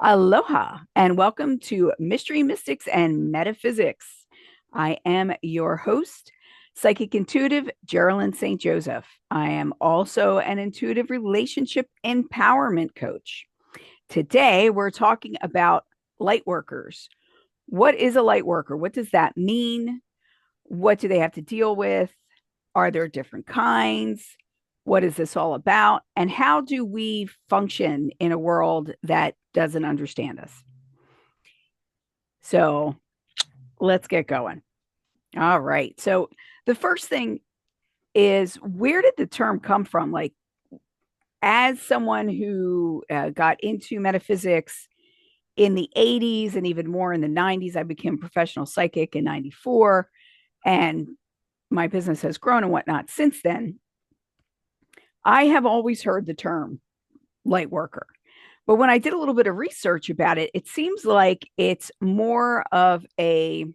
Aloha and welcome to Mystery, Mystics, and Metaphysics. I am your host, Psychic Intuitive Geralyn St. Joseph. I am also an intuitive relationship empowerment coach. Today, we're talking about light workers. What is a light worker? What does that mean? What do they have to deal with? Are there different kinds? What is this all about? And how do we function in a world that doesn't understand us? So let's get going. All right. So the first thing is, where did the term come from? Like, as someone who got into metaphysics in the 80s and even more in the 90s, I became a professional psychic in 94. And my business has grown and whatnot since then. I have always heard the term light worker. But when I did a little bit of research about it, it seems like it's more of a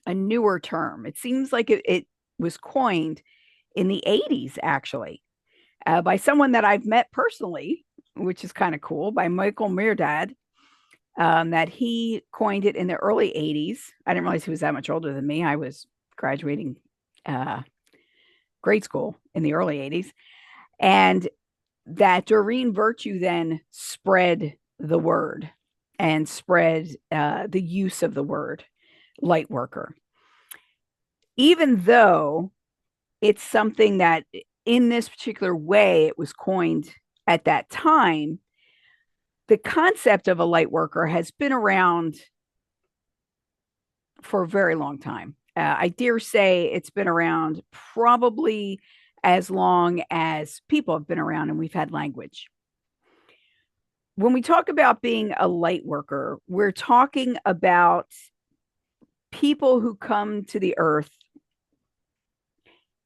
newer term. It seems like it was coined in the 80s, actually, by someone that I've met personally, which is kind of cool, by Michael Mirdad, that he coined it in the early 80s. I didn't realize he was that much older than me. I was graduating uh, grade school in the early 80s. And that Doreen Virtue then spread the word and spread the use of the word light worker. Even though it's something that in this particular way it was coined at that time, the concept of a light worker has been around for a very long time. I dare say it's been around probably as long as people have been around and we've had language. When we talk about being a light worker, we're talking about people who come to the earth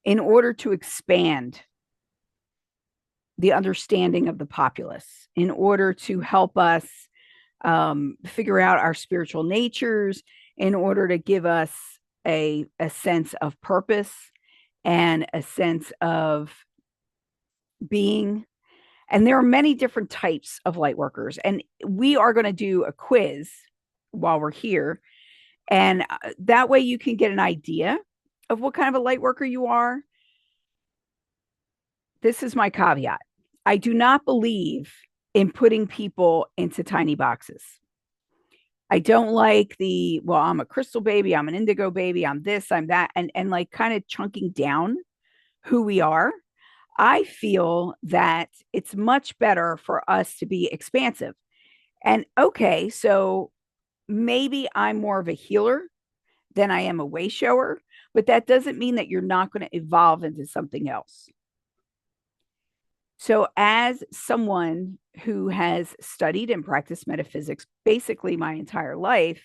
in order to expand the understanding of the populace, in order to help us figure out our spiritual natures, in order to give us a sense of purpose and a sense of being. And there are many different types of light workers. And we are going to do a quiz while we're here. And that way you can get an idea of what kind of a light worker you are. This is my caveat. I do not believe in putting people into tiny boxes. I don't like well, I'm a crystal baby, I'm an indigo baby, I'm this, I'm that, and like kind of chunking down who we are. I feel that it's much better for us to be expansive. And okay, so maybe I'm more of a healer than I am a way shower, but that doesn't mean that you're not going to evolve into something else. So, as someone who has studied and practiced metaphysics basically my entire life,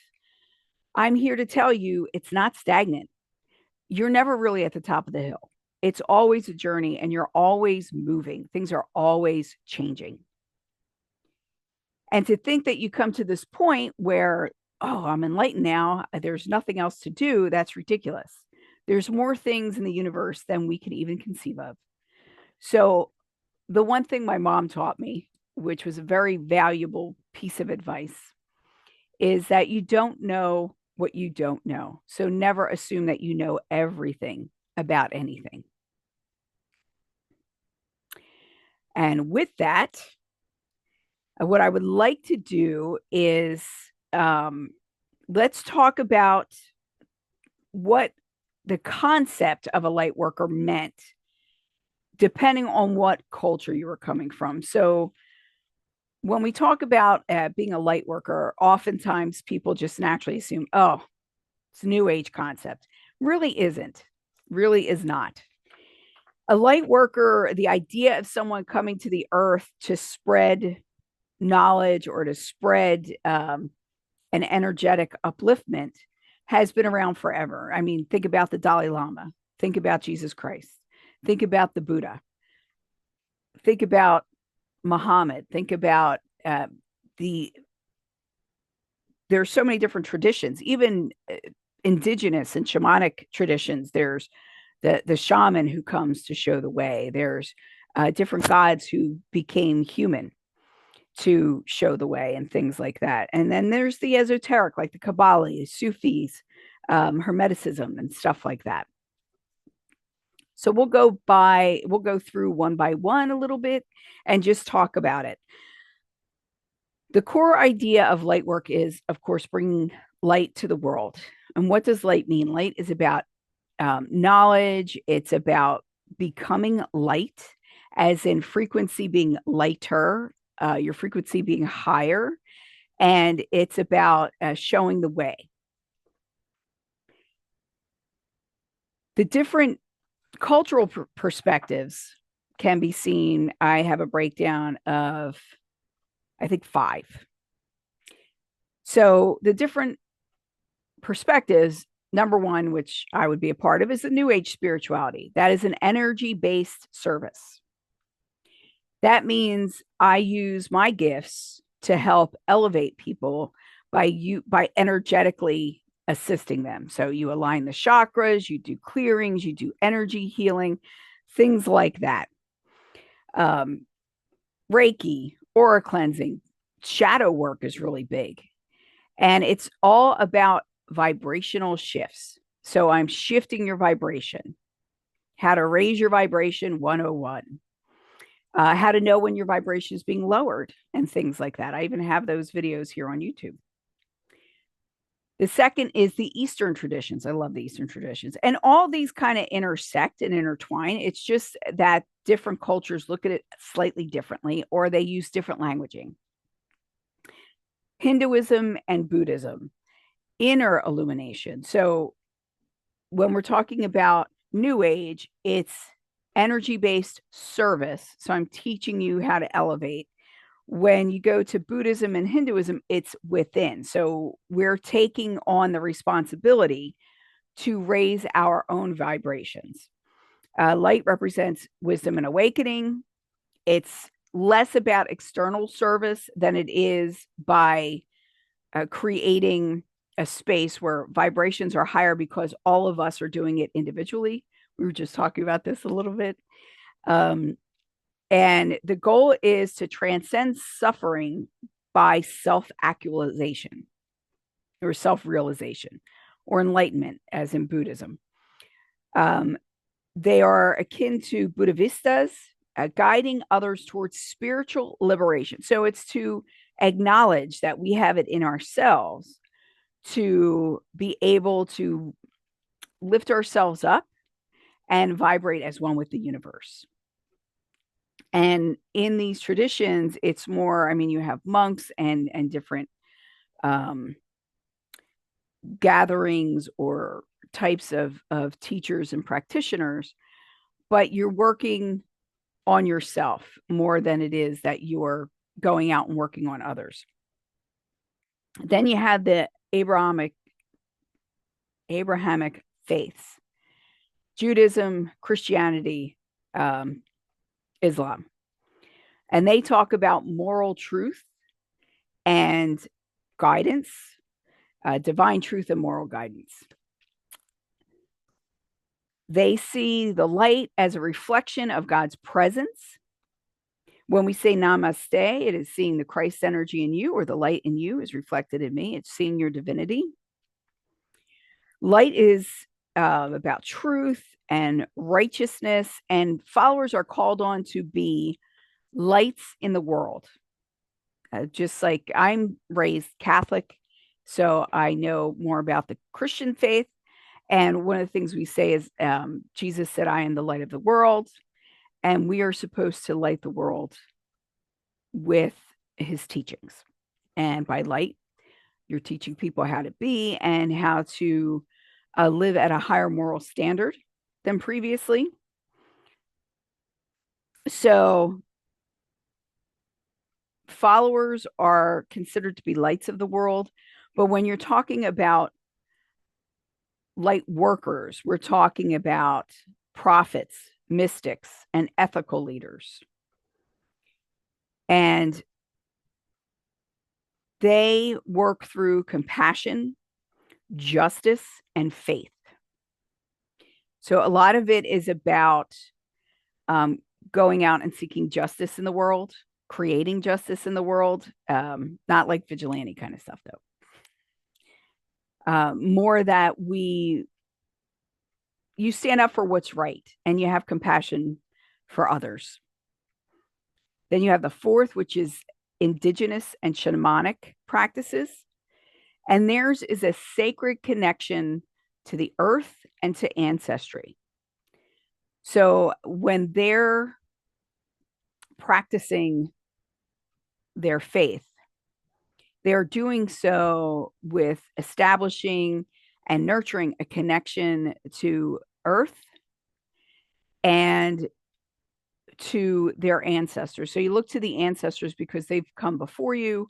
I'm here to tell you it's not stagnant. You're never really at the top of the hill. It's always a journey and you're always moving. Things are always changing. And to think that you come to this point where, oh, I'm enlightened now, there's nothing else to do, that's ridiculous. There's more things in the universe than we can even conceive of. So, the one thing my mom taught me, which was a very valuable piece of advice, is that you don't know what you don't know. So never assume that you know everything about anything. And with that, what I would like to do is let's talk about what the concept of a light worker meant, depending on what culture you were coming from. So, when we talk about being a light worker, oftentimes people just naturally assume, oh, it's a new age concept. Really isn't, really is not. A light worker, the idea of someone coming to the earth to spread knowledge or to spread an energetic upliftment has been around forever. I mean, think about the Dalai Lama, think about Jesus Christ, think about the Buddha, think about Muhammad, think about the there's so many different traditions, even indigenous and shamanic traditions. There's the shaman who comes to show the way. There's different gods who became human. to show the way and things like that. And then there's the esoteric, like the Kabbalah, Sufis, Hermeticism, and stuff like that. So we'll go through one by one a little bit and just talk about it. The core idea of light work is, of course, bringing light to the world. And what does light mean? Light is about knowledge. It's about becoming light, as in frequency being lighter, your frequency being higher. And it's about showing the way. The different cultural perspectives can be seen. I have a breakdown of, I think, 5. So the different perspectives, number one, which I would be a part of, is the New Age spirituality. That is an energy-based service. That means I use my gifts to help elevate people by energetically assisting them. So you align the chakras, you do clearings, you do energy healing, things like that. Reiki, aura cleansing, shadow work is really big. And it's all about vibrational shifts. So I'm shifting your vibration. How to raise your vibration 101. How to know when your vibration is being lowered and things like that. I even have those videos here on YouTube. The second is the Eastern traditions. I love the Eastern traditions. And all these kind of intersect and intertwine. It's just that different cultures look at it slightly differently, or they use different languaging. Hinduism and Buddhism, inner illumination. So when we're talking about New Age, it's energy-based service. So I'm teaching you how to elevate. When you go to Buddhism and Hinduism, it's within. So we're taking on the responsibility to raise our own vibrations. Light represents wisdom and awakening. It's less about external service than it is by creating a space where vibrations are higher because all of us are doing it individually. We were just talking about this a little bit. And the goal is to transcend suffering by self-actualization or self-realization or enlightenment, as in Buddhism. They are akin to Buddhistas, guiding others towards spiritual liberation. So it's to acknowledge that we have it in ourselves to be able to lift ourselves up and vibrate as one with the universe. And in these traditions, it's more, I mean, you have monks and different gatherings or types of teachers and practitioners, but you're working on yourself more than it is that you're going out and working on others. Then you have the Abrahamic faiths, Judaism, Christianity, Islam. And they talk about moral truth and guidance, divine truth and moral guidance. They see the light as a reflection of God's presence. When we say namaste, it is seeing the Christ energy in you, or the light in you is reflected in me. It's seeing your divinity. Light is about truth and righteousness, and followers are called on to be lights in the world. Just like I'm raised Catholic, so I know more about the Christian faith. And one of the things we say is Jesus said, I am the light of the world. And we are supposed to light the world with his teachings. And by light, you're teaching people how to be and how to live at a higher moral standard than previously. So followers are considered to be lights of the world. But when you're talking about light workers, we're talking about prophets, mystics, and ethical leaders. And they work through compassion, justice, and faith. So a lot of it is about going out and seeking justice in the world, creating justice in the world, not like vigilante kind of stuff, though. More that you stand up for what's right and you have compassion for others. Then you have the fourth, which is indigenous and shamanic practices. And theirs is a sacred connection to the earth and to ancestry. So when they're practicing their faith, they're doing so with establishing and nurturing a connection to earth and to their ancestors. So you look to the ancestors because they've come before you.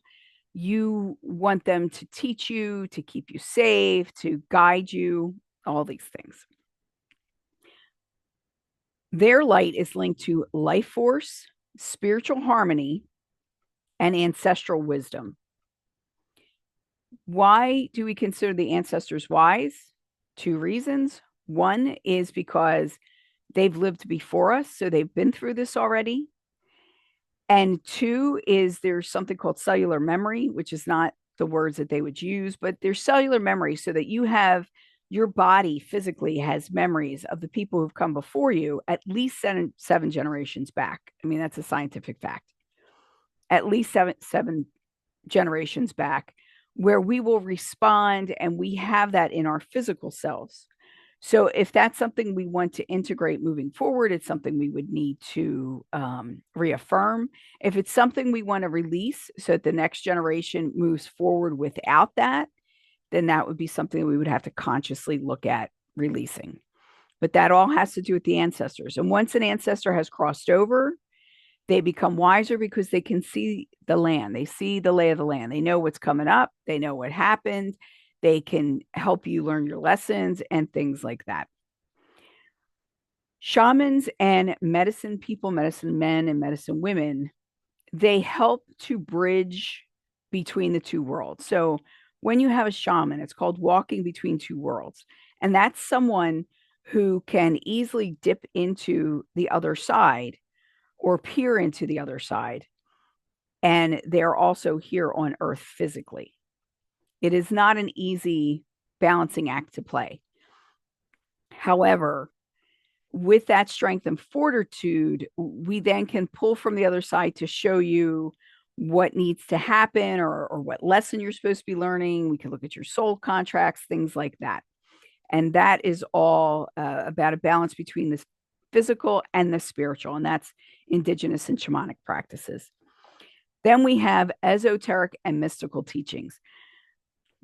You want them to teach you, to keep you safe, to guide you, all these things. Their light is linked to life force, spiritual harmony, and ancestral wisdom. Why do we consider the ancestors wise? Two reasons. One is because they've lived before us, so they've been through this already. And two is there's something called cellular memory, which is not the words that they would use, but there's cellular memory so that you have your body physically has memories of the people who've come before you at least seven generations back. I mean, that's a scientific fact. At least seven generations back, where we will respond and we have that in our physical selves. So if that's something we want to integrate moving forward, it's something we would need to reaffirm. If it's something we want to release so that the next generation moves forward without that, then that would be something that we would have to consciously look at releasing. But that all has to do with the ancestors. And once an ancestor has crossed over, they become wiser because they can see the land. They see the lay of the land. They know what's coming up. They know what happened. They can help you learn your lessons and things like that. Shamans and medicine people, medicine men and medicine women, they help to bridge between the two worlds. So when you have a shaman, it's called walking between two worlds. And that's someone who can easily dip into the other side or peer into the other side. And they're also here on earth physically. It is not an easy balancing act to play. However, with that strength and fortitude, we then can pull from the other side to show you what needs to happen or what lesson you're supposed to be learning. We can look at your soul contracts, things like that. And that is all about a balance between the physical and the spiritual. And that's indigenous and shamanic practices. Then we have esoteric and mystical teachings.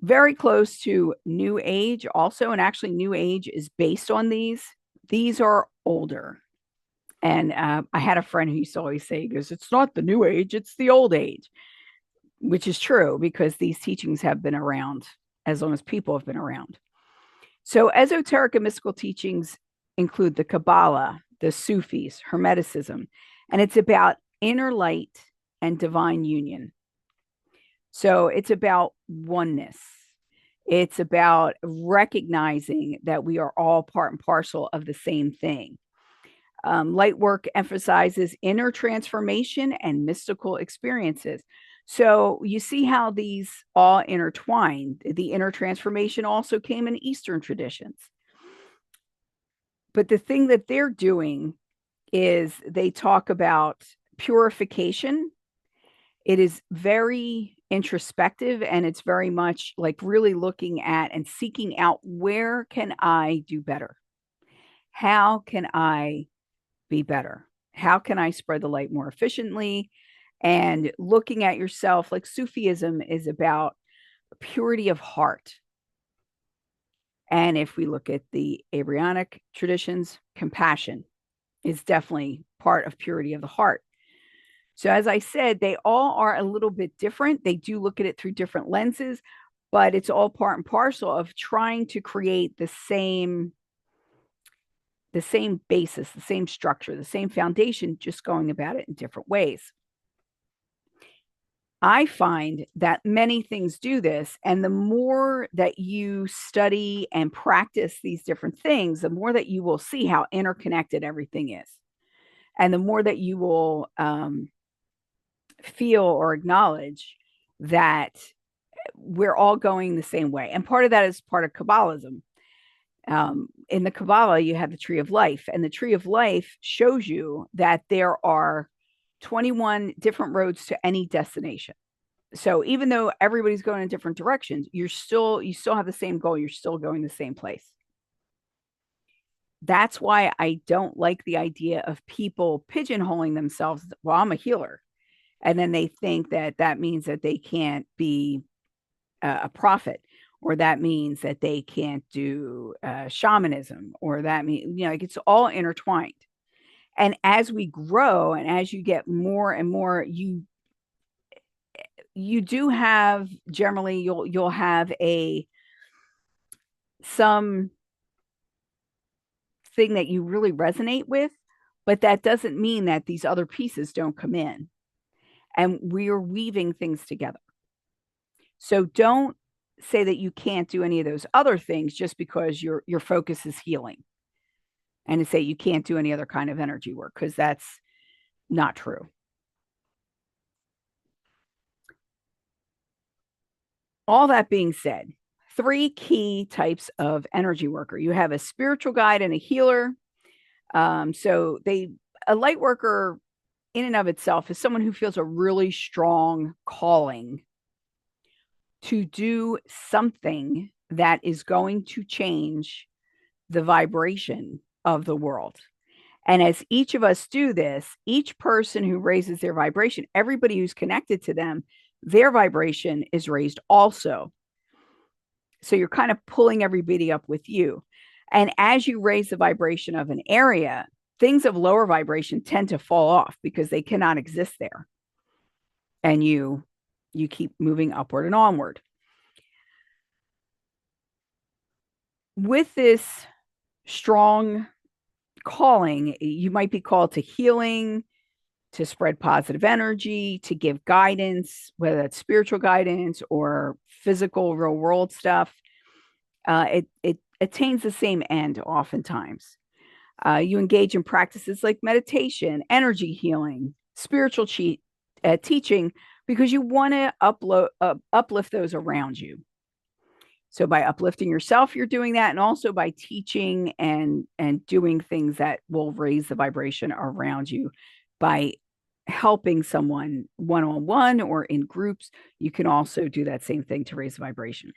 Very close to New Age also, and actually New Age is based on these. These are older. And I had a friend who used to always say, he goes, it's not the New Age, it's the old age, which is true because these teachings have been around as long as people have been around. So esoteric and mystical teachings include the Kabbalah, the Sufis, Hermeticism, and it's about inner light and divine union. So it's about oneness. It's about recognizing that we are all part and parcel of the same thing. Light work emphasizes inner transformation and mystical experiences. So you see how these all intertwine. The inner transformation also came in Eastern traditions. But the thing that they're doing is they talk about purification. It is very introspective and it's very much like really looking at and seeking out, where can I do better? How can I be better? How can I spread the light more efficiently? And looking at yourself, like Sufism is about purity of heart. And if we look at the Abrahamic traditions, compassion is definitely part of purity of the heart. So as I said, they all are a little bit different. They do look at it through different lenses, but it's all part and parcel of trying to create the same basis, the same structure, the same foundation, just going about it in different ways. I find that many things do this. And the more that you study and practice these different things, the more that you will see how interconnected everything is. And the more that you will feel or acknowledge that we're all going the same way. And part of that is part of Kabbalism. In the Kabbalah, you have the tree of life, and the tree of life shows you that there are 21 different roads to any destination. So even though everybody's going in different directions, you still have the same goal. You're still going the same place. That's why I don't like the idea of people pigeonholing themselves. Well, I'm a healer. And then they think that that means that they can't be a prophet, or that means that they can't do shamanism, or that means, like, it's all intertwined. And as we grow and as you get more and more, you do have, generally, you'll have a some thing that you really resonate with, but that doesn't mean that these other pieces don't come in, and we're weaving things together. So don't say that you can't do any of those other things just because your focus is healing, and to say you can't do any other kind of energy work, because that's not true. All that being said, 3 key types of energy worker. You have a spiritual guide and a healer. So a light worker in and of itself is someone who feels a really strong calling to do something that is going to change the vibration of the world. And as each of us do this, each person who raises their vibration, everybody who's connected to them, their vibration is raised also. So you're kind of pulling everybody up with you. And as you raise the vibration of an area, things of lower vibration tend to fall off because they cannot exist there. And you keep moving upward and onward. With this strong calling, you might be called to healing, to spread positive energy, to give guidance, whether that's spiritual guidance or physical, real world stuff. It attains the same end oftentimes. You engage in practices like meditation, energy healing, spiritual teaching, because you want to uplift those around you. So by uplifting yourself, you're doing that, and also by teaching and doing things that will raise the vibration around you. By helping someone one-on-one or in groups, you can also do that same thing to raise the vibration.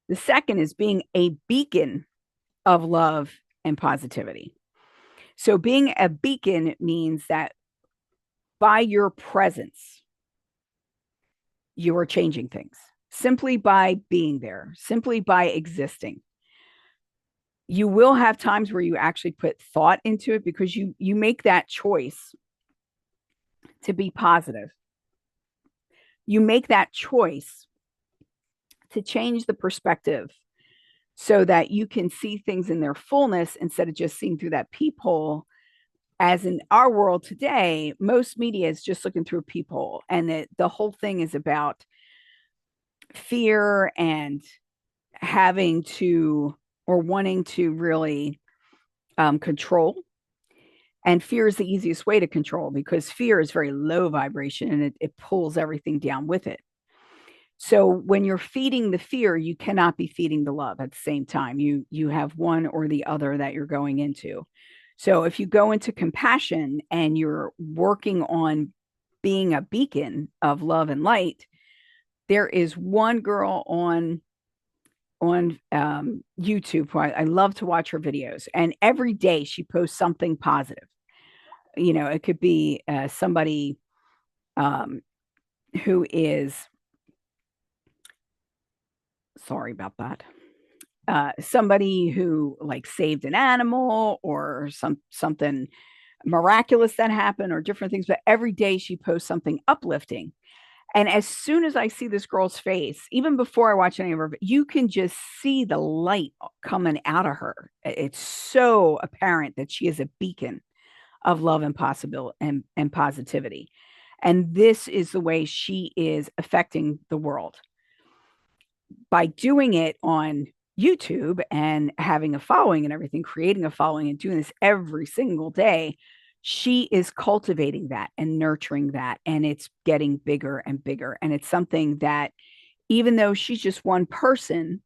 The second is being a beacon of love and positivity. So being a beacon means that by your presence, you are changing things simply by being there, simply by existing. You will have times where you actually put thought into it, because you make that choice to be positive. You make that choice to change the perspective so that you can see things in their fullness instead of just seeing through that peephole. As in our world today, most media is just looking through a peephole, and the whole thing is about fear and having to, or wanting to really control. And fear is the easiest way to control, because fear is very low vibration, and it pulls everything down with it. So when you're feeding the fear, you cannot be feeding the love at the same time. You have one or the other that you're going into. So if you go into compassion and you're working on being a beacon of love and light, there is one girl on YouTube who I love to watch her videos, and every day she posts something positive. It could be somebody who is, sorry about that, somebody who like saved an animal, or something miraculous that happened, or different things. But every day she posts something uplifting. And as soon as I see this girl's face, even before I watch any of her, you can just see the light coming out of her. It's so apparent that she is a beacon of love and possibility and positivity. And this is the way she is affecting the world. By doing it on YouTube and having a following and everything, creating a following and doing this every single day, she is cultivating that and nurturing that, and it's getting bigger and bigger. And it's something that, even though she's just one person,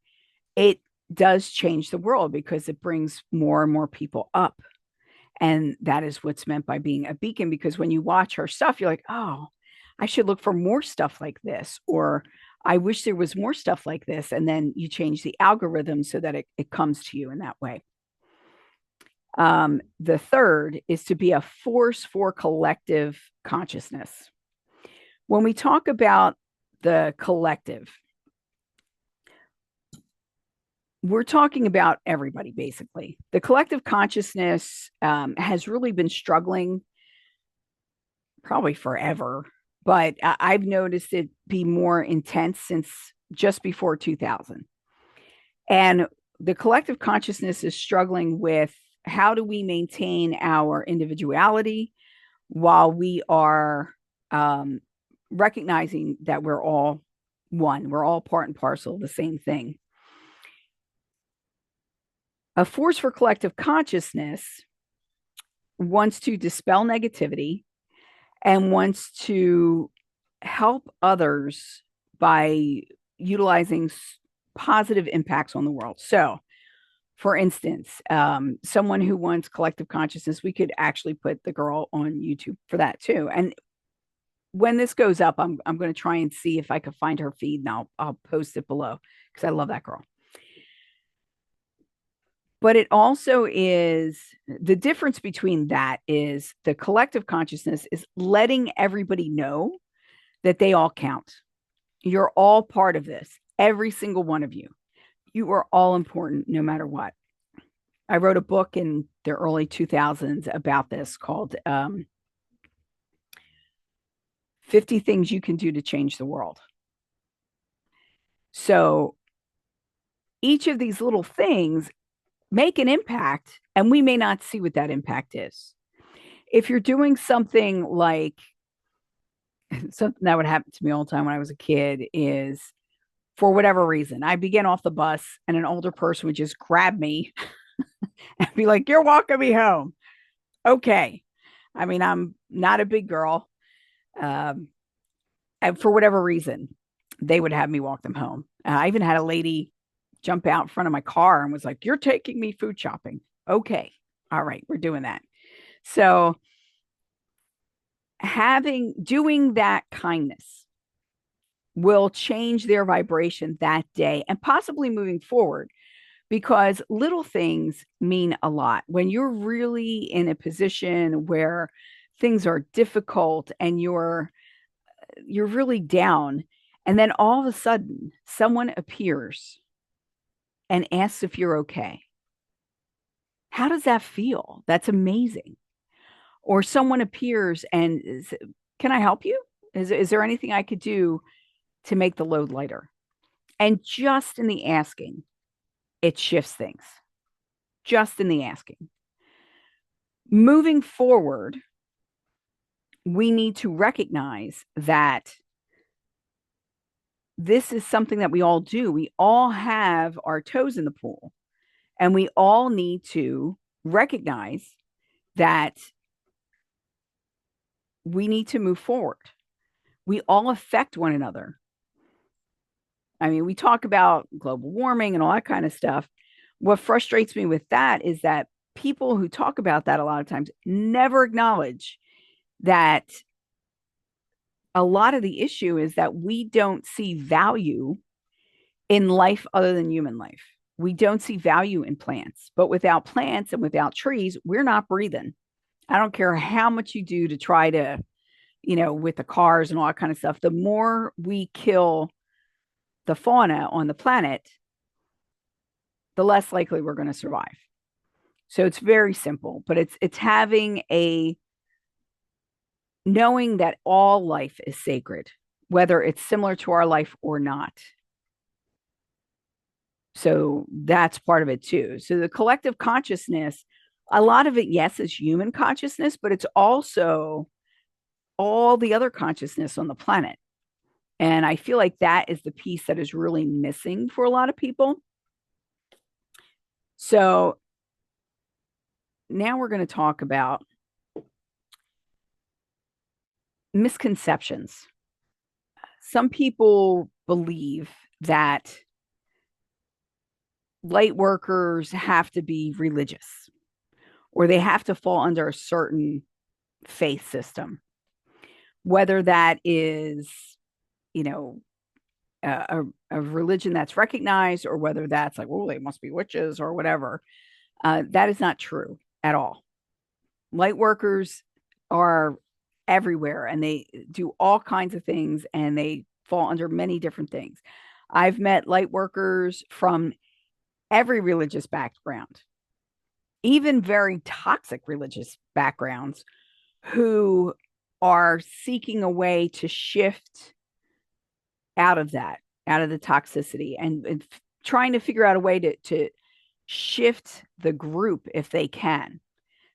it does change the world because it brings more and more people up. And that is what's meant by being a beacon, because when you watch her stuff, you're like, oh, I should look for more stuff like this, or I wish there was more stuff like this. And then you change the algorithm so that it comes to you in that way. The third is to be a force for collective consciousness. When we talk about the collective, we're talking about everybody, basically. The collective consciousness has really been struggling probably forever, but I've noticed it be more intense since just before 2000. And the collective consciousness is struggling with, how do we maintain our individuality while we are recognizing that we're all one, we're all part and parcel of the same thing. A force for collective consciousness wants to dispel negativity and wants to help others by utilizing positive impacts on the world. So, for instance, someone who wants collective consciousness, we could actually put the girl on YouTube for that too. And when this goes up, I'm going to try and see if I can find her feed, and I'll post it below because I love that girl. But it also is, the difference between that is the collective consciousness is letting everybody know that they all count. You're all part of this, every single one of you. You are all important no matter what. I wrote a book in the early 2000s about this called 50 Things You Can Do to Change the World. So each of these little things make an impact, and we may not see what that impact is. If you're doing something like, something that would happen to me all the time when I was a kid is, for whatever reason, I begin off the bus and an older person would just grab me and be like, "You're walking me home." Okay. I mean, I'm not a big girl. Um, and for whatever reason, they would have me walk them home. I even had a lady jump out in front of my car and was like, "You're taking me food shopping." Okay. All right. We're doing that. So doing that kindness will change their vibration that day and possibly moving forward, because little things mean a lot. When you're really in a position where things are difficult and you're really down, and then all of a sudden someone appears and asks if you're okay. How does that feel? That's amazing. Or someone appears and "Can I help you? Is there anything I could do to make the load lighter?" And just in the asking, it shifts things. Just in the asking. Moving forward, we need to recognize that this is something that we all do. We all have our toes in the pool, and we all need to recognize that we need to move forward. We all affect one another. I mean, we talk about global warming and all that kind of stuff. What frustrates me with that is that people who talk about that a lot of times never acknowledge that a lot of the issue is that we don't see value in life other than human life. We don't see value in plants, but without plants and without trees, we're not breathing. I don't care how much you do to try to, with the cars and all that kind of stuff, the more we kill the fauna on the planet, the less likely we're going to survive. So it's very simple, but it's having a knowing that all life is sacred, whether it's similar to our life or not. So that's part of it too. So the collective consciousness, a lot of it, yes, is human consciousness, but it's also all the other consciousness on the planet. And I feel like that is the piece that is really missing for a lot of people. So now we're going to talk about Misconceptions. Some people believe that light workers have to be religious or they have to fall under a certain faith system, whether that is, you know, a religion that's recognized or whether that's like, oh, they must be witches or whatever. That is not true at all. Light workers are everywhere and they do all kinds of things and they fall under many different things. I've met light workers from every religious background, even very toxic religious backgrounds, who are seeking a way to shift out of that, out of the toxicity, and trying to figure out a way to shift the group if they can.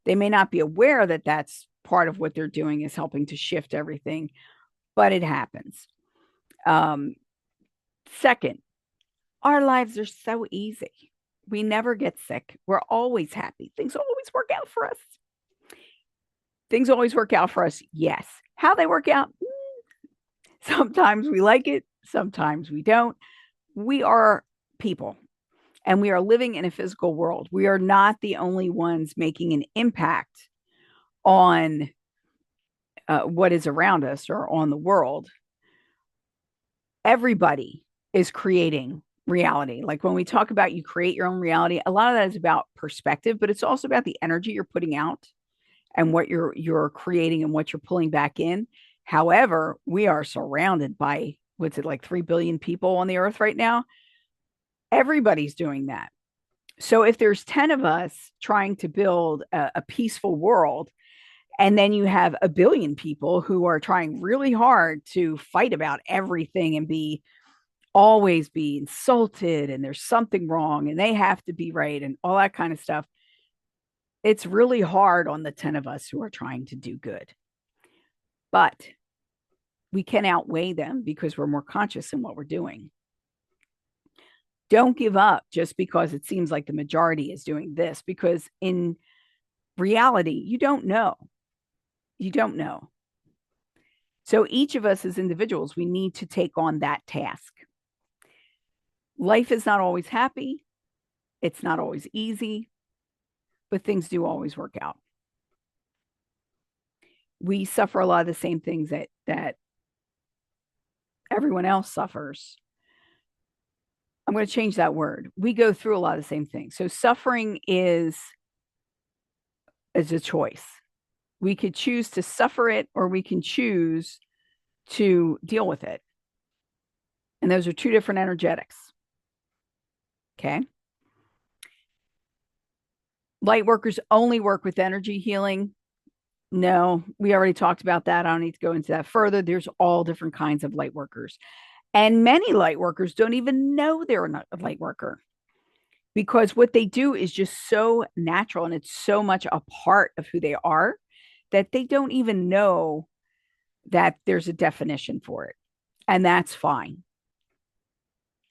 They may not be aware that that's part of what they're doing is helping to shift everything, but it happens. Um, Second, our lives are so easy. We never get sick. We're always happy. Things always work out for us. Things always work out for us. Yes. How they work out, sometimes we like it, sometimes we don't. We are people and we are living in a physical world. We are not the only ones making an impact on what is around us or on the world. Everybody is creating reality. Like when we talk about you create your own reality, a lot of that is about perspective, but it's also about the energy you're putting out and what you're creating and what you're pulling back in. However, we are surrounded by what's it like 3 billion people on the earth right now. Everybody's doing that. So if there's 10 of us trying to build a peaceful world, and then you have a billion people who are trying really hard to fight about everything and be always be insulted and there's something wrong and they have to be right and all that kind of stuff. It's really hard on the 10 of us who are trying to do good. But we can outweigh them because we're more conscious in what we're doing. Don't give up just because it seems like the majority is doing this, because in reality, you don't know. You don't know. So each of us as individuals, we need to take on that task. Life is not always happy. It's not always easy, but things do always work out. We suffer a lot of the same things that everyone else suffers. I'm going to change that word. We go through a lot of the same things. So suffering is a choice. We could choose to suffer it or we can choose to deal with it. And those are two different energetics. Okay. Light workers only work with energy healing. No, we already talked about that. I don't need to go into that further. There's all different kinds of light workers. And many light workers don't even know they're a light worker because what they do is just so natural and it's so much a part of who they are that they don't even know that there's a definition for it. And that's fine.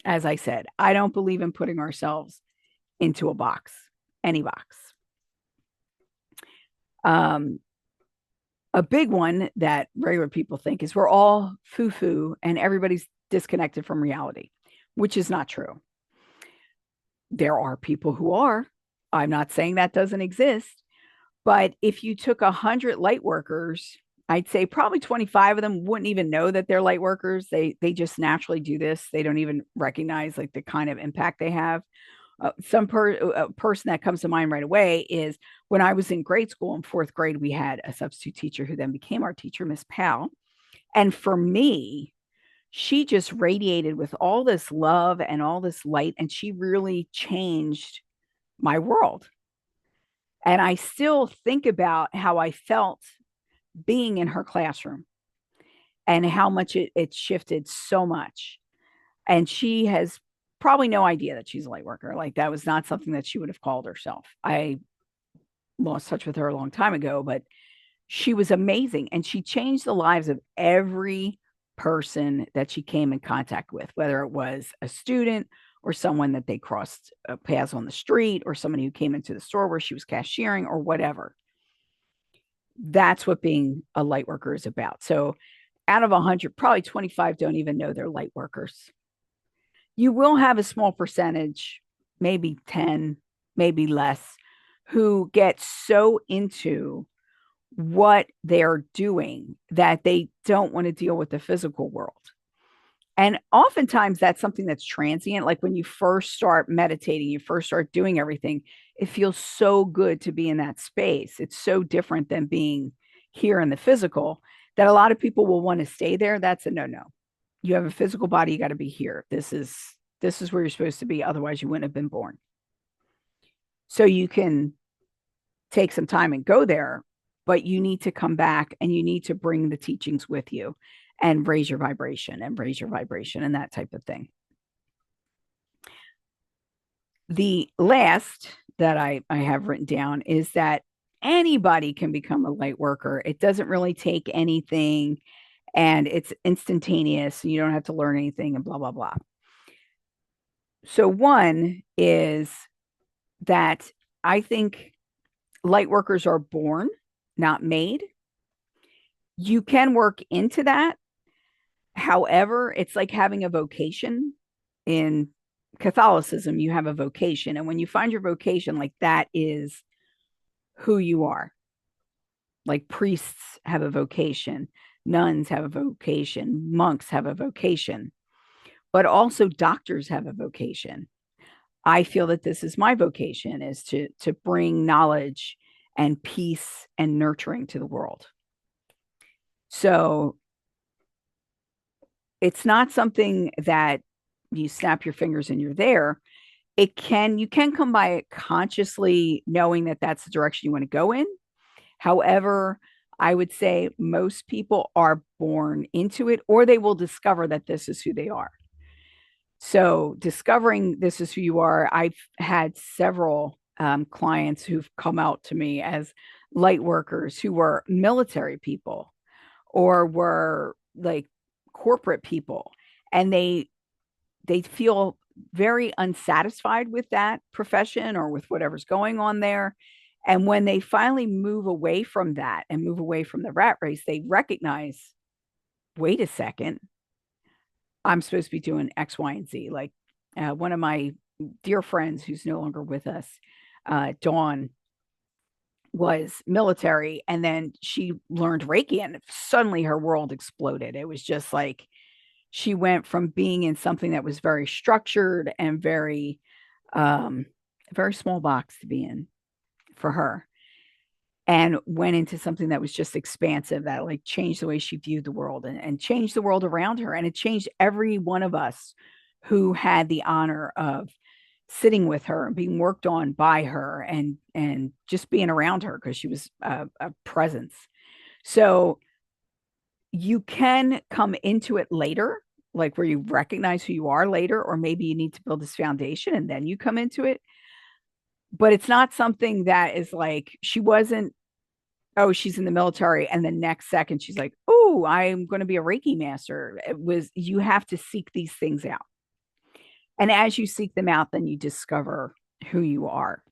As I said, I don't believe in putting ourselves into a box, any box. A big one that regular people think is we're all foo-foo and everybody's disconnected from reality, which is not true. There are people who are. I'm not saying that doesn't exist, but if you took 100 light workers, I'd say probably 25 of them wouldn't even know that they're light workers. They just naturally do this. They don't even recognize like the kind of impact they have. Some person that comes to mind right away is when I was in grade school in fourth grade, we had a substitute teacher who then became our teacher, Miss Powell. And for me, she just radiated with all this love and all this light, and she really changed my world. And I still think about how I felt being in her classroom and how much it shifted so much. And she has probably no idea that she's a light worker. Like that was not something that she would have called herself. I lost touch with her a long time ago, but she was amazing. And she changed the lives of every person that she came in contact with, whether it was a student or someone that they crossed paths on the street or somebody who came into the store where she was cashiering or whatever. That's what being a light worker is about. So out of 100, probably 25 don't even know they're light workers. You will have a small percentage, maybe 10, maybe less, who get so into what they're doing that they don't want to deal with the physical world. And oftentimes that's something that's transient. Like when you first start meditating, you first start doing everything, it feels so good to be in that space. It's so different than being here in the physical that a lot of people will want to stay there. That's a no. You have a physical body, you got to be here. This is where you're supposed to be. Otherwise, you wouldn't have been born. So you can take some time and go there, but you need to come back and you need to bring the teachings with you and raise your vibration and that type of thing. The last that I have written down is that anybody can become a light worker. It doesn't really take anything and it's instantaneous. You don't have to learn anything and blah, blah, blah. So, one is that I think light workers are born, not made. You can work into that. However, it's like having a vocation. In Catholicism, you have a vocation. And when you find your vocation, like that is who you are. Like priests have a vocation, nuns have a vocation, monks have a vocation, but also doctors have a vocation. I feel that this is my vocation is to bring knowledge and peace and nurturing to the world. So it's not something that you snap your fingers and you're there. You can come by it consciously knowing that that's the direction you want to go in. However, I would say most people are born into it or they will discover that this is who they are. So discovering this is who you are, I've had several clients who've come out to me as light workers who were military people or were like corporate people, and they feel very unsatisfied with that profession or with whatever's going on there. And when they finally move away from that and move away from the rat race, they recognize, wait a second, I'm supposed to be doing X, Y, and Z. Like one of my dear friends who's no longer with us, Dawn, was military, and then she learned Reiki, and suddenly her world exploded. It was just like she went from being in something that was very structured and very small box to be in for her, and went into something that was just expansive, that like changed the way she viewed the world and changed the world around her. And it changed every one of us who had the honor of sitting with her and being worked on by her and just being around her because she was a presence. So you can come into it later, like where you recognize who you are later, or maybe you need to build this foundation and then you come into it. But it's not something that is like she wasn't, oh, she's in the military, and the next second she's like, oh, I'm going to be a Reiki master. It was, you have to seek these things out. And as you seek them out, then you discover who you are.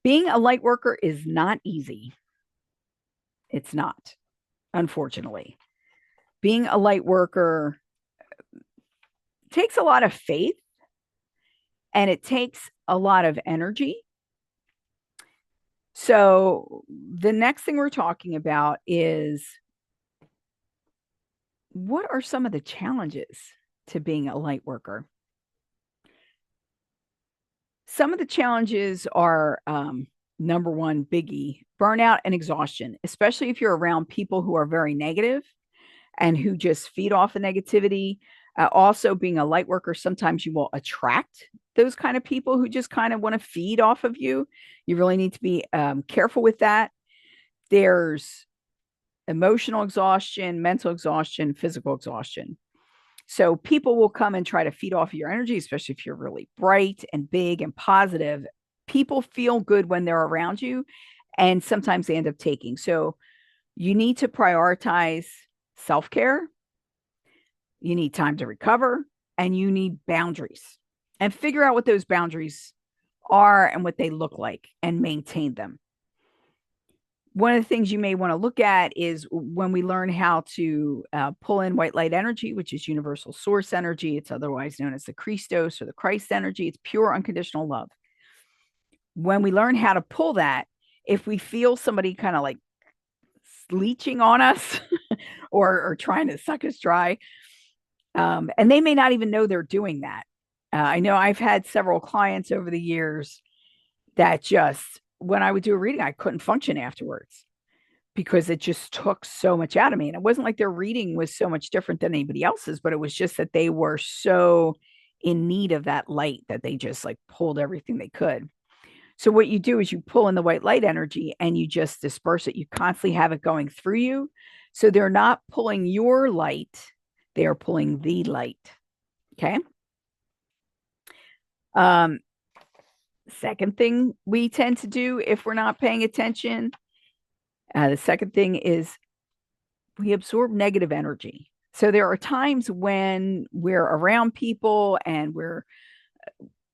Being a light worker is not easy. It's not, unfortunately. Being a light worker takes a lot of faith and it takes a lot of energy. So, the next thing we're talking about is what are some of the challenges to being a light worker? Some of the challenges are number one, biggie, burnout and exhaustion, especially if you're around people who are very negative and who just feed off the negativity. Also, being a light worker, sometimes you will attract those kind of people who just kind of want to feed off of you. You really need to be careful with that. There's emotional exhaustion, mental exhaustion, physical exhaustion. So people will come and try to feed off of your energy, especially if you're really bright and big and positive. People feel good when they're around you, and sometimes they end up taking. So you need to prioritize self-care. You need time to recover, and you need boundaries, and figure out what those boundaries are and what they look like and maintain them. One of the things you may want to look at is when we learn how to pull in white light energy, which is universal source energy. It's otherwise known as the Christos or the Christ energy. It's pure unconditional love. When we learn how to pull that, if we feel somebody kind of like leeching on us or trying to suck us dry, and they may not even know they're doing that. I know I've had several clients over the years that just, when I would do a reading, I couldn't function afterwards because it just took so much out of me. And it wasn't like their reading was so much different than anybody else's, but it was just that they were so in need of that light that they just like pulled everything they could. So what you do is you pull in the white light energy and you just disperse it. You constantly have it going through you. So they're not pulling your light, they are pulling the light. Okay. Um, Second thing we tend to do if we're not paying attention, the second thing is we absorb negative energy. So there are times when we're around people and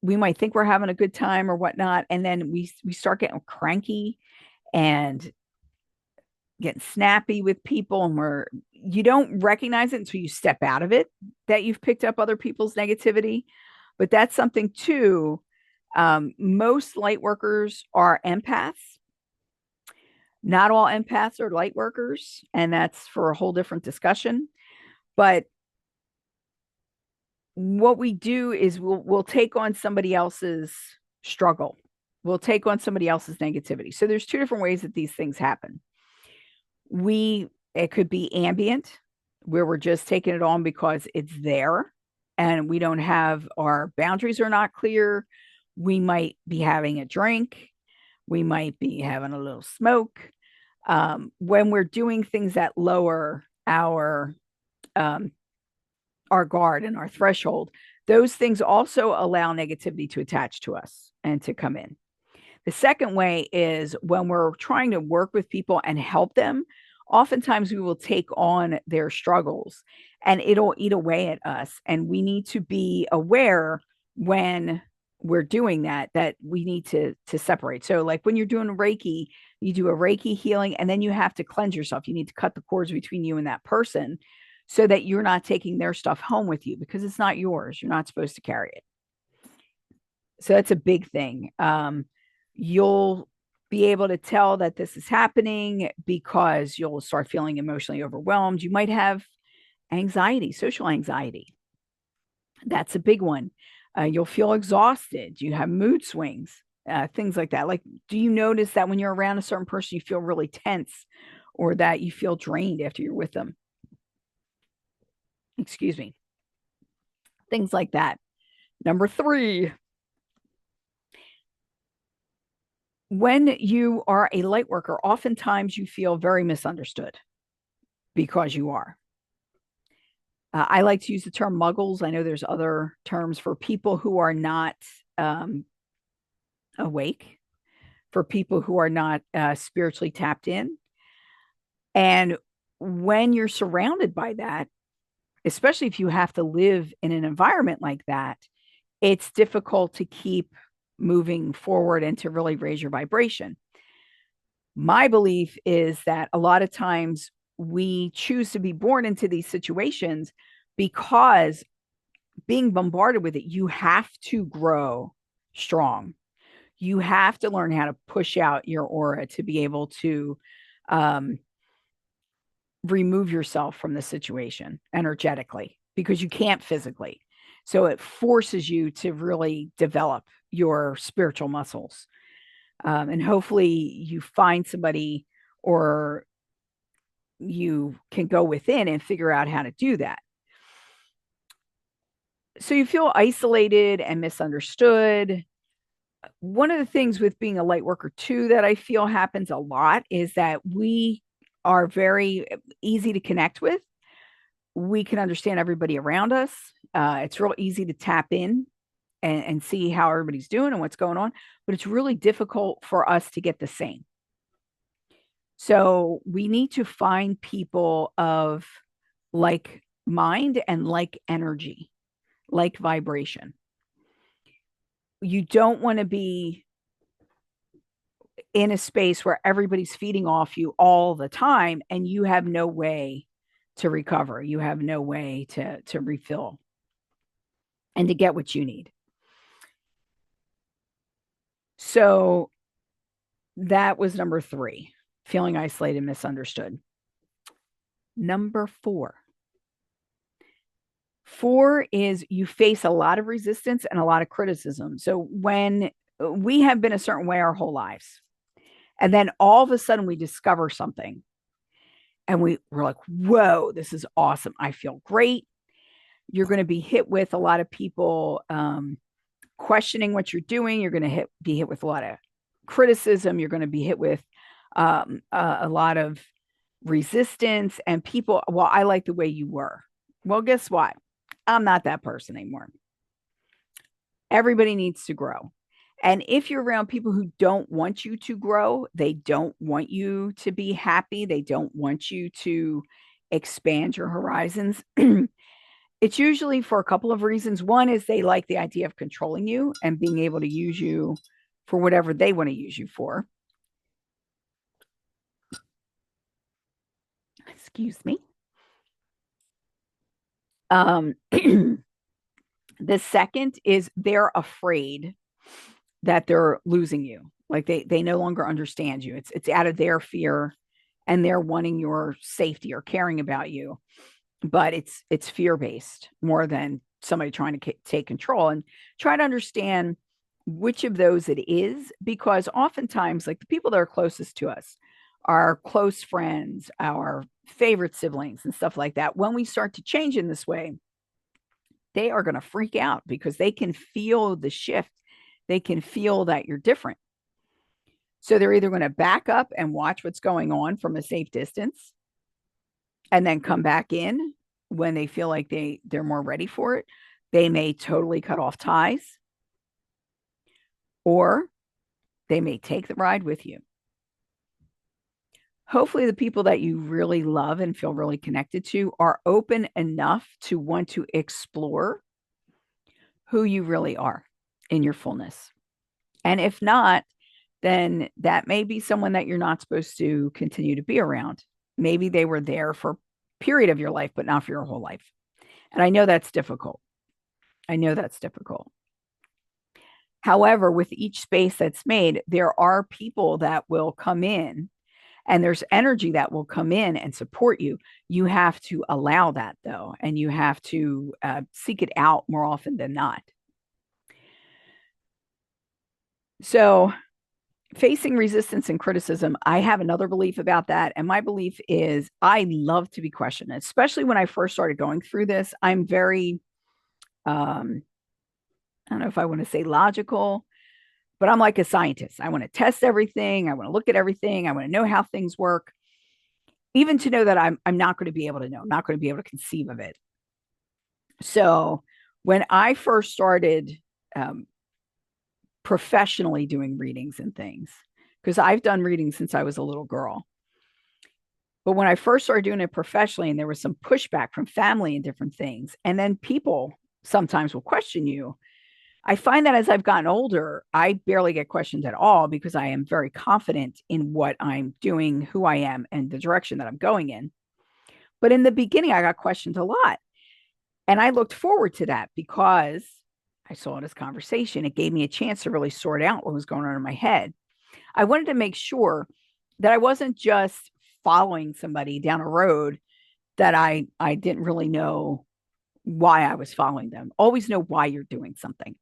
we might think we're having a good time or whatnot, and then we start getting cranky and getting snappy with people, and you don't recognize it until you step out of it that you've picked up other people's negativity. But that's something too. Most light workers are empaths. Not all empaths are light workers, and that's for a whole different discussion. But what we do is we'll take on somebody else's struggle. We'll take on somebody else's negativity. So there's two different ways that these things happen. It could be ambient, where we're just taking it on because it's there and we don't have, our boundaries are not clear. We might be having a drink. We might be having a little smoke. When we're doing things that lower um, our guard and our threshold, those things also allow negativity to attach to us and to come in. The second way is when we're trying to work with people and help them, oftentimes we will take on their struggles and it'll eat away at us. And we need to be aware when we're doing that, that we need to separate. So like when you're doing Reiki, you do a Reiki healing and then you have to cleanse yourself. You need to cut the cords between you and that person so that you're not taking their stuff home with you because it's not yours. You're not supposed to carry it. So that's a big thing. You'll be able to tell that this is happening because you'll start feeling emotionally overwhelmed. You might have anxiety, social anxiety. That's a big one. You'll feel exhausted. You have mood swings, things like that. Like, do you notice that when you're around a certain person, you feel really tense or that you feel drained after you're with them? Excuse me. Things like that. Number 3, when you are a light worker, oftentimes you feel very misunderstood because you are. I like to use the term muggles. I know there's other terms for people who are not awake, for people who are not spiritually tapped in. And when you're surrounded by that, especially if you have to live in an environment like that, it's difficult to keep moving forward and to really raise your vibration. My belief is that a lot of times we choose to be born into these situations because being bombarded with it, you have to grow strong. You have to learn how to push out your aura to be able to remove yourself from the situation energetically because you can't physically. So it forces you to really develop your spiritual muscles. And hopefully you find somebody or you can go within and figure out how to do that. So you feel isolated and misunderstood. One of the things with being a light worker too that I feel happens a lot is that we are very easy to connect with. We can understand everybody around us. It's real easy to tap in and see how everybody's doing and what's going on, but it's really difficult for us to get the same. So we need to find people of like mind and like energy, like vibration. You don't want to be in a space where everybody's feeding off you all the time and you have no way to recover. You have no way to refill and to get what you need. So that was number 3, feeling isolated, misunderstood. Number 4. 4 is you face a lot of resistance and a lot of criticism. So when we have been a certain way our whole lives, and then all of a sudden we discover something and we're like, whoa, this is awesome. I feel great. You're going to be hit with a lot of people questioning what you're doing. You're going to be hit with a lot of criticism. You're going to be hit with a lot of resistance and people. Well, I like the way you were. Well, guess what? I'm not that person anymore. Everybody needs to grow. And if you're around people who don't want you to grow, they don't want you to be happy, they don't want you to expand your horizons, it's usually for a couple of reasons. One is they like the idea of controlling you and being able to use you for whatever they want to use you for. Excuse me. The second is they're afraid that they're losing you. Like they no longer understand you. It's out of their fear and they're wanting your safety or caring about you. But it's fear-based more than somebody trying to take control, and try to understand which of those it is, because oftentimes, like, the people that are closest to us, our close friends, our favorite siblings and stuff like that, when we start to change in this way, they are going to freak out because they can feel the shift. They can feel that you're different. So they're either going to back up and watch what's going on from a safe distance and then come back in when they feel like they're more ready for it. They may totally cut off ties, or they may take the ride with you. Hopefully the people that you really love and feel really connected to are open enough to want to explore who you really are in your fullness. And if not, then that may be someone that you're not supposed to continue to be around. Maybe they were there for a period of your life, but not for your whole life. And I know that's difficult. However, with each space that's made, there are people that will come in and there's energy that will come in and support you. You have to allow that, though, and you have to seek it out more often than not. So, facing resistance and criticism, I have another belief about that. And my belief is I love to be questioned, especially when I first started going through this. I'm very, I don't know if I want to say logical, but I'm like a scientist. I want to test everything. I want to look at everything. I want to know how things work, even to know that I'm not going to be able to know. I'm not going to be able to conceive of it. So when I first started professionally doing readings and things, because I've done readings since I was a little girl. But when I first started doing it professionally, and there was some pushback from family and different things, and then people sometimes will question you, I find that as I've gotten older, I barely get questioned at all because I am very confident in what I'm doing, who I am, and the direction that I'm going in. But in the beginning, I got questioned a lot. And I looked forward to that because I saw this conversation. It gave me a chance to really sort out what was going on in my head. I wanted to make sure that I wasn't just following somebody down a road that I didn't really know why I was following them. Always know why you're doing something.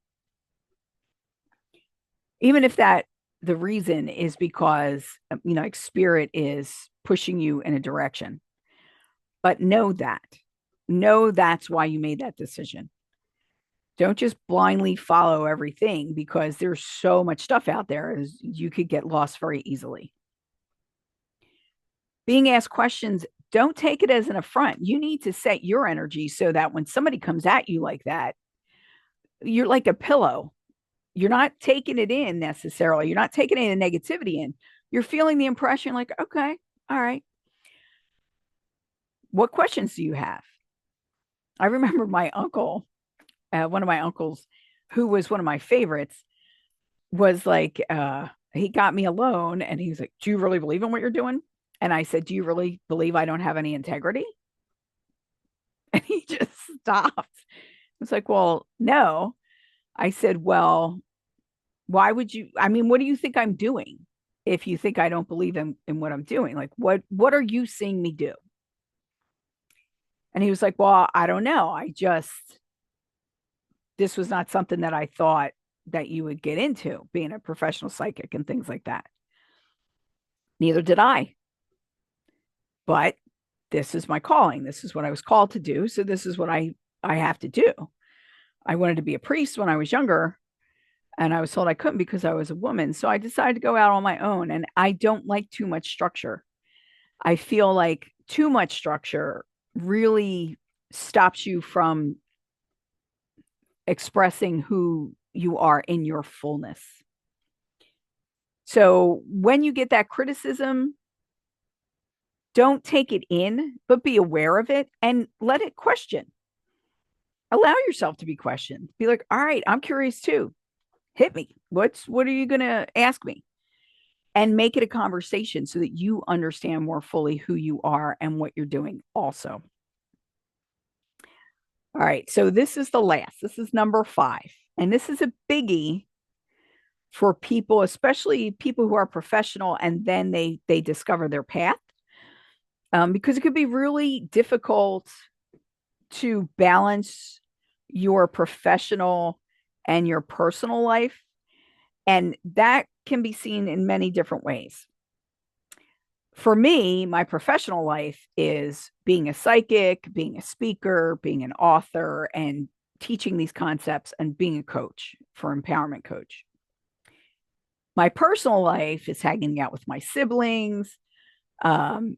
Even if that the reason is because, like, spirit is pushing you in a direction. But know that's why you made that decision. Don't just blindly follow everything because there's so much stuff out there, you could get lost very easily. Being asked questions, don't take it as an affront. You need to set your energy so that when somebody comes at you like that, you're like a pillow. You're not taking it in necessarily. You're not taking any negativity in. You're feeling the impression like, okay, all right. What questions do you have? I remember my uncle, one of my uncles, who was one of my favorites, was like, he got me alone and he was like, "Do you really believe in what you're doing?" And I said, "Do you really believe I don't have any integrity?" And he just stopped. I was like, "Well, no." I said, "Well, why would you? I mean, what do you think I'm doing if you think I don't believe in what I'm doing? Like, what are you seeing me do?" And he was like, "Well, I don't know. This was not something that I thought that you would get into, being a professional psychic and things like that. Neither did I. But this is my calling. This is what I was called to do. So this is what I have to do. I wanted to be a priest when I was younger, and I was told I couldn't because I was a woman. So I decided to go out on my own. And I don't like too much structure. I feel like too much structure really stops you from expressing who you are in your fullness. So when you get that criticism, don't take it in, but be aware of it and let it question. Allow yourself to be questioned. Be like, all right, I'm curious too. Hit me. What are you gonna ask me? And make it a conversation so that you understand more fully who you are and what you're doing also. All right, so this is the last. This is number 5. And this is a biggie for people, especially people who are professional and then they discover their path. Because it could be really difficult to balance your professional and your personal life. And that can be seen in many different ways. For me, my professional life is being a psychic, being a speaker, being an author, and teaching these concepts and being a coach for empowerment coach. My personal life is hanging out with my siblings, um,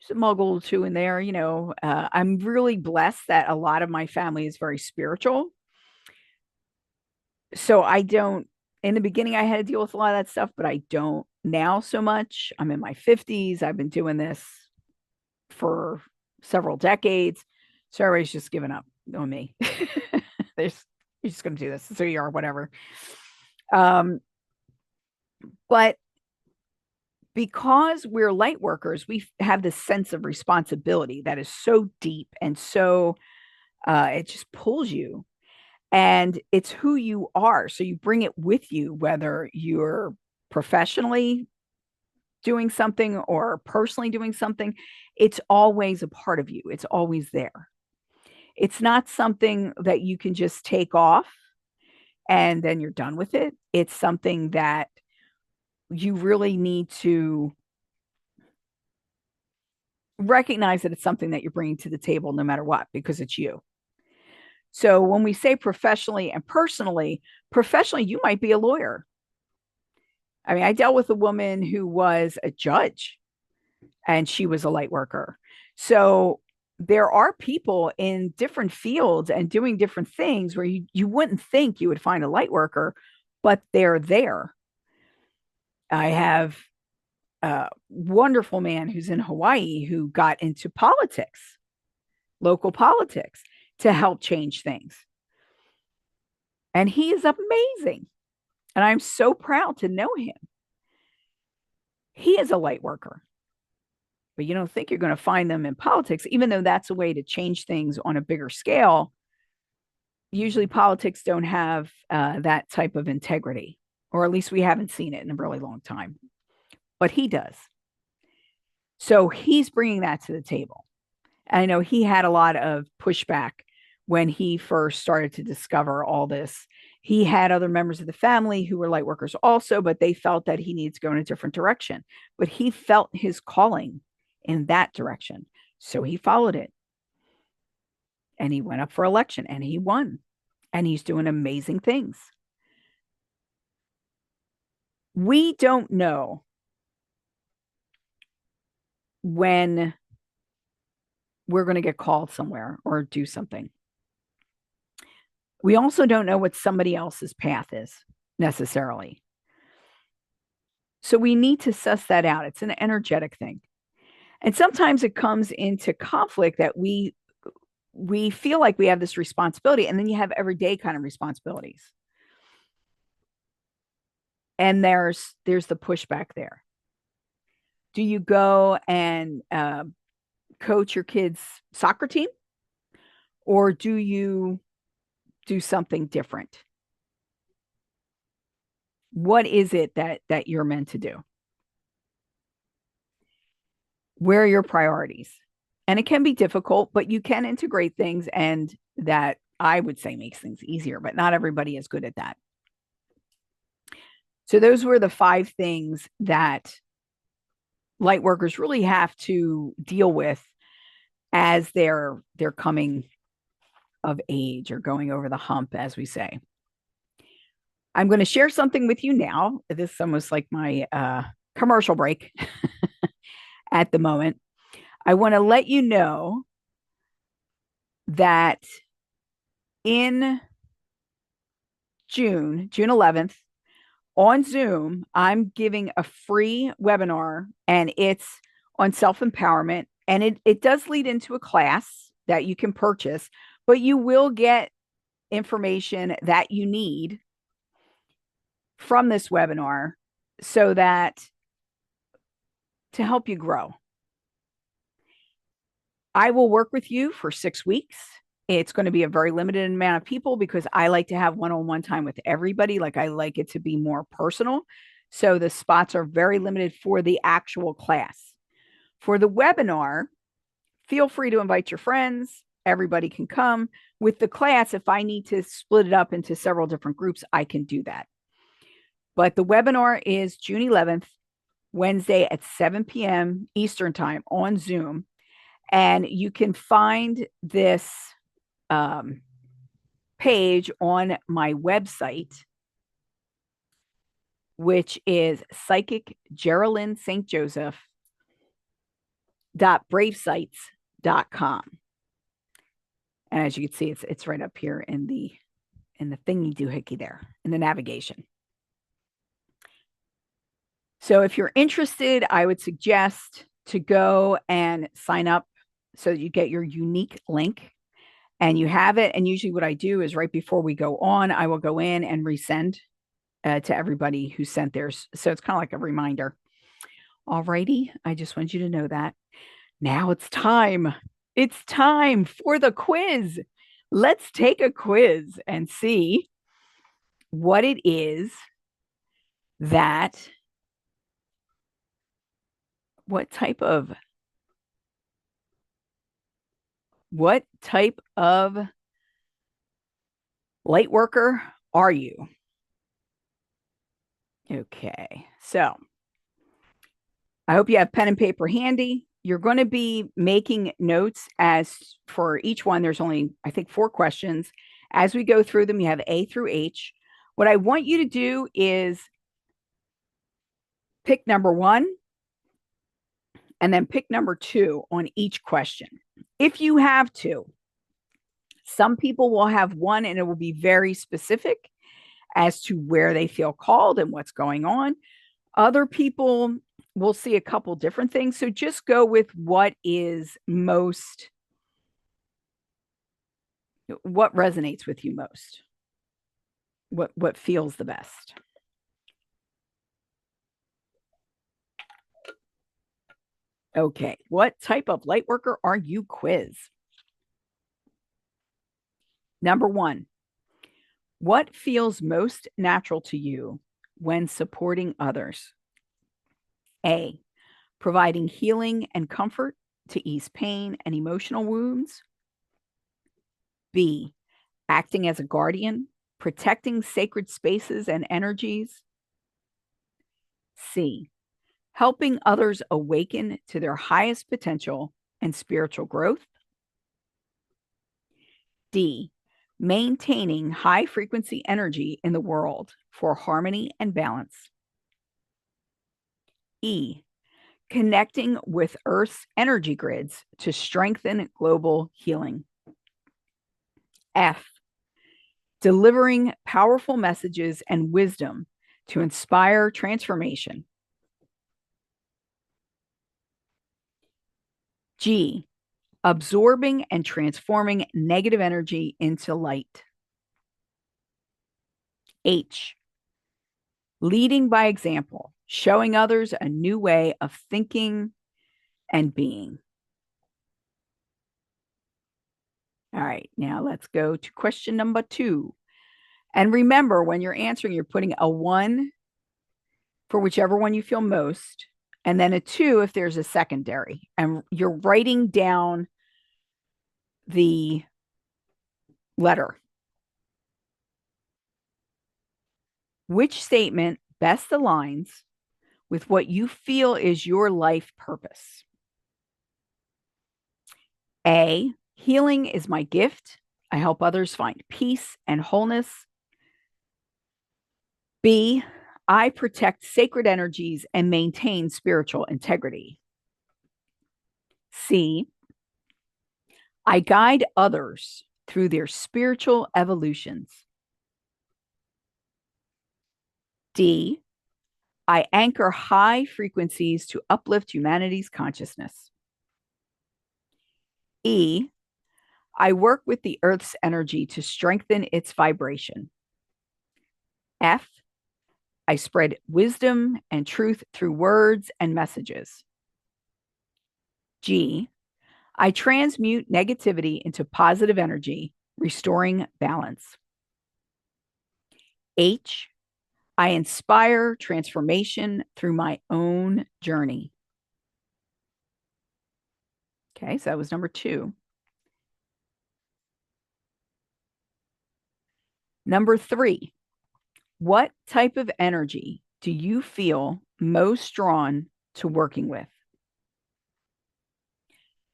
some muggle too in there. I'm really blessed that a lot of my family is very spiritual. So I don't, in the beginning, I had to deal with a lot of that stuff, but I don't now so much. I'm in my 50s. I've been doing this for several decades. So everybody's just given up on me. There's, you're just going to do this. So you are, whatever. But because we're light workers, we have this sense of responsibility that is so deep and so it just pulls you, and it's who you are. So you bring it with you, whether you're professionally doing something or personally doing something. It's always a part of you, it's always there. It's not something that you can just take off and then you're done with it. It's something that you really need to recognize that it's something that you're bringing to the table no matter what, because it's you. So when we say professionally and personally, professionally, you might be a lawyer. I mean, I dealt with a woman who was a judge and she was a light worker. So there are people in different fields and doing different things where you wouldn't think you would find a light worker, but they're there. I have a wonderful man who's in Hawaii who got into politics, local politics, to help change things. And he is amazing. And I'm so proud to know him. He is a light worker, but you don't think you're going to find them in politics, even though that's a way to change things on a bigger scale. Usually, politics don't have that type of integrity, or at least we haven't seen it in a really long time. But he does. So he's bringing that to the table. And I know he had a lot of pushback when he first started to discover all this. He had other members of the family who were light workers also, but they felt that he needs to go in a different direction. But he felt his calling in that direction. So he followed it. And he went up for election and he won. And he's doing amazing things. We don't know when we're going to get called somewhere or do something. We also don't know what somebody else's path is necessarily. So we need to suss that out. It's an energetic thing. And sometimes it comes into conflict that we feel like we have this responsibility, and then you have everyday kind of responsibilities. And there's the pushback there. Do you go and coach your kids' soccer team, or do you do something different? What is it that you're meant to do? Where are your priorities? And it can be difficult, but you can integrate things, and that I would say makes things easier, but not everybody is good at that. So those were the 5 things that light workers really have to deal with as they're coming of age or going over the hump, as we say. I'm going to share something with you now. This is almost like my commercial break at the moment. I want to let you know that in June 11th, on Zoom, I'm giving a free webinar, and it's on self-empowerment. And it does lead into a class that you can purchase, but you will get information that you need from this webinar so that to help you grow. I will work with you for 6 weeks. It's going to be a very limited amount of people because I like to have one-on-one time with everybody. Like, I like it to be more personal. So the spots are very limited for the actual class. For the webinar, feel free to invite your friends. Everybody can come. With the class, if I need to split it up into several different groups, I can do that. But the webinar is June 11th, Wednesday at 7 p.m. Eastern time on Zoom. And you can find this page on my website, which is psychic Geralyn St. Joseph.bravesites.com. And as you can see, it's right up here in the thingy doohickey there in the navigation. So if you're interested, I would suggest to go and sign up so that you get your unique link and you have it. And usually what I do is right before we go on, I will go in and resend to everybody who sent theirs. So it's kind of like a reminder. Alrighty, I just want you to know that. Now it's time. It's time for the quiz. Let's take a quiz and see what it is that, what type of light worker are you? Okay, so I hope you have pen and paper handy. You're going to be making notes as for each one. There's only, I think, 4 questions. As we go through them, you have A through H. What I want you to do is pick number 1 and then pick number 2 on each question. If you have to, some people will have 1 and it will be very specific as to where they feel called and what's going on. Other people will see a couple different things. So just go with what is most, what resonates with you most, what feels the best. Okay, what type of light worker are you? Quiz. Number 1, what feels most natural to you when supporting others? A, providing healing and comfort to ease pain and emotional wounds. B, acting as a guardian, protecting sacred spaces and energies. C, helping others awaken to their highest potential and spiritual growth. D, maintaining high frequency energy in the world for harmony and balance. E, connecting with Earth's energy grids to strengthen global healing. F, delivering powerful messages and wisdom to inspire transformation. G, absorbing and transforming negative energy into light. H, Leading by example, showing others a new way of thinking and being. All right, now let's go to question number 2. And remember, when you're answering, you're putting a 1 for whichever one you feel most, and then a 2 if there's a secondary. And you're writing down the letter. Which statement best aligns with what you feel is your life purpose? A, healing is my gift. I help others find peace and wholeness. B, I protect sacred energies and maintain spiritual integrity. C, I guide others through their spiritual evolutions. D, I anchor high frequencies to uplift humanity's consciousness. E, I work with the Earth's energy to strengthen its vibration. F, I spread wisdom and truth through words and messages. G, I transmute negativity into positive energy, restoring balance. H, I inspire transformation through my own journey. Okay, so that was number 2. Number 3, what type of energy do you feel most drawn to working with?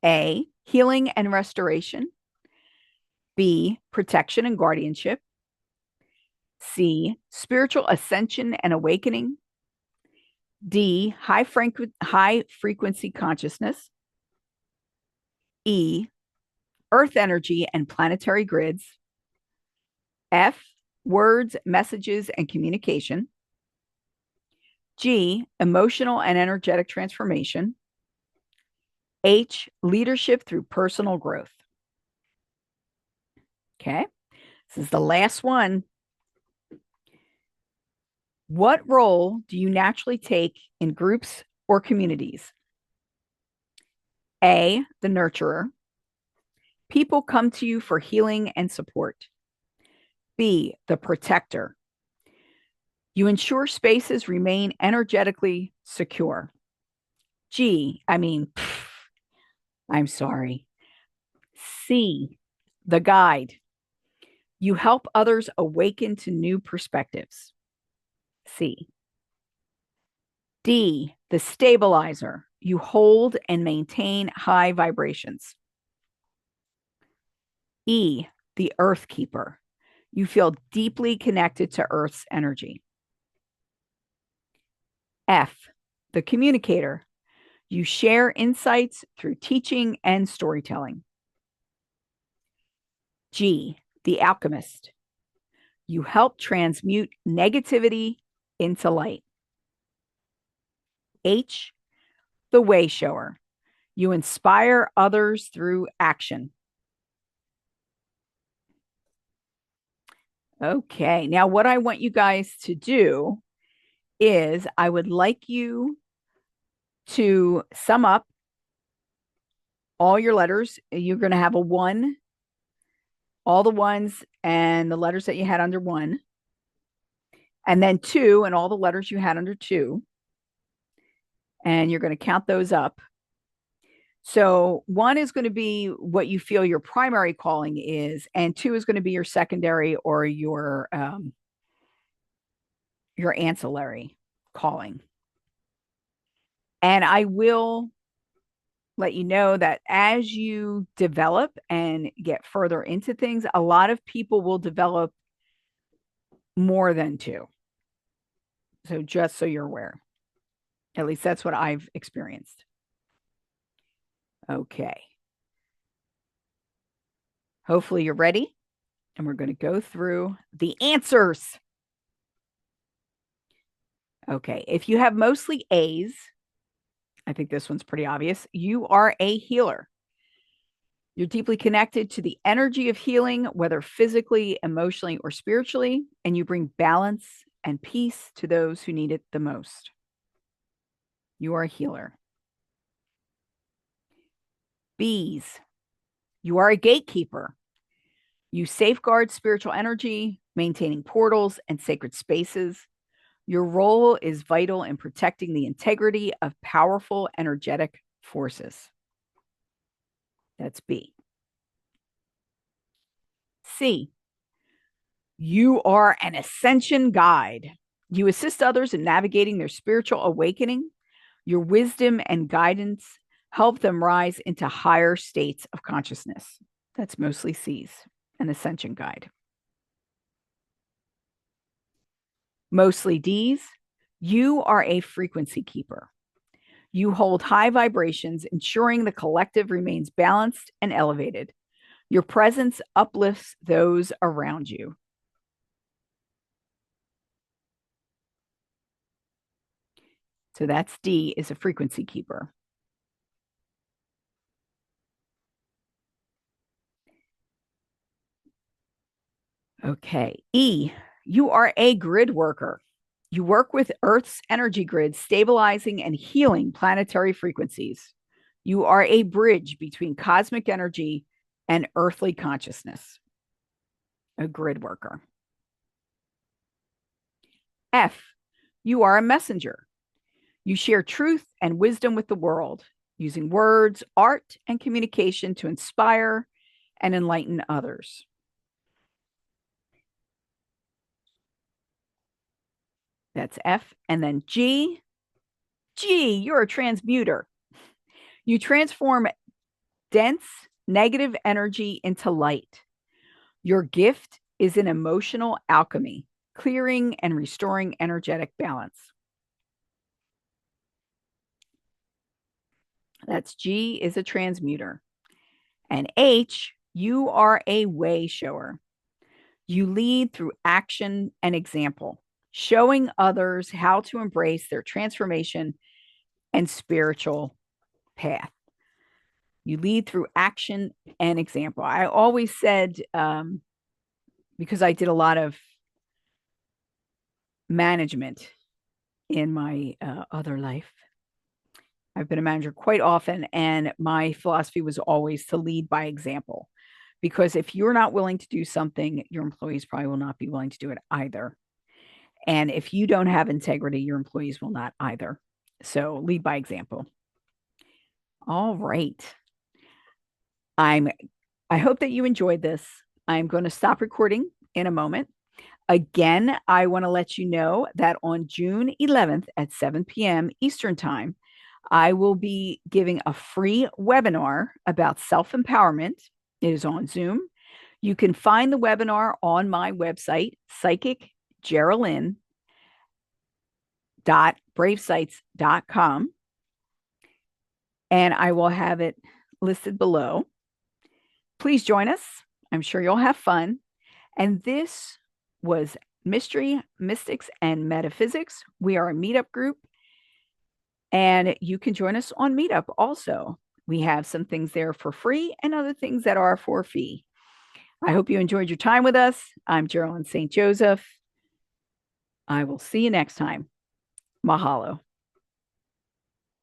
A, healing and restoration. B, protection and guardianship. C, spiritual ascension and awakening. D, high frequency consciousness. E, earth energy and planetary grids. F, words, messages, and communication. G, emotional and energetic transformation. H, leadership through personal growth. Okay, this is the last one. What role do you naturally take in groups or communities? A, the nurturer. People come to you for healing and support. B, the protector. You ensure spaces remain energetically secure. I'm sorry. C, the guide. You help others awaken to new perspectives. C. D, the stabilizer. You hold and maintain high vibrations. E, the earth keeper. You feel deeply connected to Earth's energy. F, the communicator. You share insights through teaching and storytelling. G, the alchemist. You help transmute negativity into light. H, the way shower. You inspire others through action. Okay, now what I want you guys to do is I would like you to sum up all your letters. You're going to have a 1, all the ones and the letters that you had under 1, and then 2 and all the letters you had under 2. And you're going to count those up. So 1 is going to be what you feel your primary calling is, and 2 is going to be your secondary or your ancillary calling. And I will let you know that as you develop and get further into things, a lot of people will develop more than 2. So just so you're aware, at least that's what I've experienced. Okay. Hopefully you're ready. And we're going to go through the answers. Okay. If you have mostly A's, I think this one's pretty obvious. You are a healer. You're deeply connected to the energy of healing, whether physically, emotionally, or spiritually, and you bring balance and peace to those who need it the most. You are a healer. Bees, you are a gatekeeper. You safeguard spiritual energy, maintaining portals and sacred spaces. Your role is vital in protecting the integrity of powerful energetic forces. That's B. C, you are an ascension guide. You assist others in navigating their spiritual awakening. Your wisdom and guidance help them rise into higher states of consciousness. That's mostly C's, an ascension guide. Mostly D's, you are a frequency keeper. You hold high vibrations, ensuring the collective remains balanced and elevated. Your presence uplifts those around you. So that's D, is a frequency keeper. Okay. E, you are a grid worker. You work with Earth's energy grid, stabilizing and healing planetary frequencies. You are a bridge between cosmic energy and earthly consciousness. A grid worker. F, you are a messenger. You share truth and wisdom with the world, using words, art, and communication to inspire and enlighten others. That's F. And then G, you're a transmuter. You transform dense negative energy into light. Your gift is an emotional alchemy, clearing and restoring energetic balance. That's G, is a transmuter. And H, you are a way shower. You lead through action and example, showing others how to embrace their transformation and spiritual path. You lead through action and example. I always said, because I did a lot of management in my other life, I've been a manager quite often, and my philosophy was always to lead by example. Because if you're not willing to do something, your employees probably will not be willing to do it either. And if you don't have integrity, your employees will not either. So lead by example. All right. I hope that you enjoyed this. I'm going to stop recording in a moment. Again, I want to let you know that on June 11th at 7 p.m. Eastern Time, I will be giving a free webinar about self-empowerment. It is on Zoom. You can find the webinar on my website, psychicgeralyn.bravesites.com, and I will have it listed below. Please join us. I'm sure you'll have fun. And this was Mystery, Mystics, and Metaphysics. We are a meetup group, and you can join us on Meetup also. We have some things there for free and other things that are for fee. I hope you enjoyed your time with us. I'm Geralyn St. Joseph. I will see you next time. Mahalo.